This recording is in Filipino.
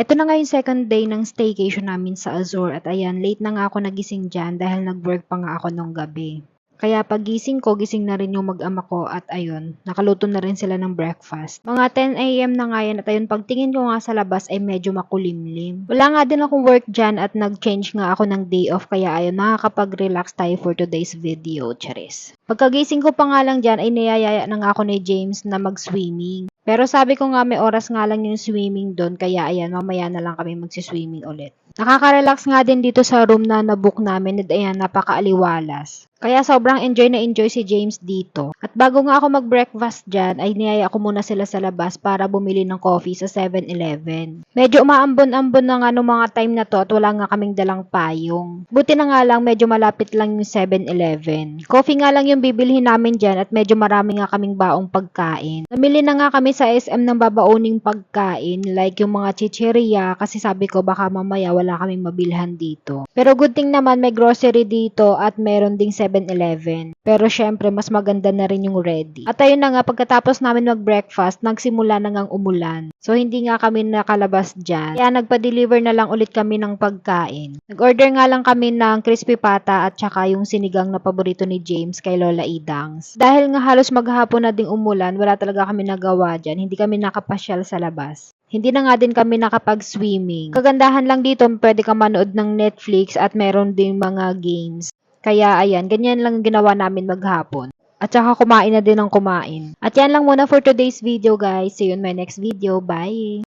Eto na nga yung second day ng staycation namin sa Azure at ayan, late na nga ako nagising dyan dahil nag-work pa nga ako nung gabi. Kaya pagising ko, gising na rin yung mag-ama ko at ayun, nakaluto na rin sila ng breakfast. Mga 10 AM na nga yan at ayun, pagtingin ko nga sa labas ay medyo makulimlim. Wala nga din akong work dyan at nag-change nga ako ng day off kaya ayun, nakakapag-relax tayo for today's video, charis. Pagkagising ko pa nga lang dyan ay niyayaya na nga ako ni James na mag-swimming. Pero sabi ko nga may oras nga lang yung swimming doon kaya ayan mamaya na lang kami magsiswimming ulit. Nakaka-relax nga din dito sa room na nabook namin at ayan napakaaliwalas. Kaya sobrang enjoy na enjoy si James dito. At bago nga ako mag-breakfast dyan ay niyaya ko muna sila sa labas para bumili ng coffee sa 7-Eleven. Medyo umaambon-ambon na nga nung mga time na to at wala nga kaming dalang payong. Buti na nga lang medyo malapit lang yung 7-Eleven. Coffee nga lang yung bibilhin namin dyan at medyo marami nga kaming baong pagkain. Namili na nga kami sa SM ng babauning pagkain like yung mga chicheria kasi sabi ko baka mamaya wala kaming mabilhan dito. Pero good thing naman may grocery dito at meron ding 7-Eleven. Pero syempre mas maganda na rin yung ready. At ayun na nga pagkatapos namin mag-breakfast nagsimula na ngang umulan. So hindi nga kami nakalabas dyan. Kaya nagpa-deliver na lang ulit kami ng pagkain. Nag-order nga lang kami ng crispy pata at saka yung sinigang na paborito ni James kay Lola Idangs. Dahil nga halos maghapon na ding umulan, wala talaga kami nagawa dyan. Hindi kami nakapasyal sa labas. Hindi na nga din kami nakapag-swimming. Kagandahan lang dito, pwede ka manood ng Netflix at meron ding mga games. Kaya ayan, ganyan lang ginawa namin maghapon. At saka kumain na din ng kumain. At yan lang muna for today's video guys. See you in my next video. Bye!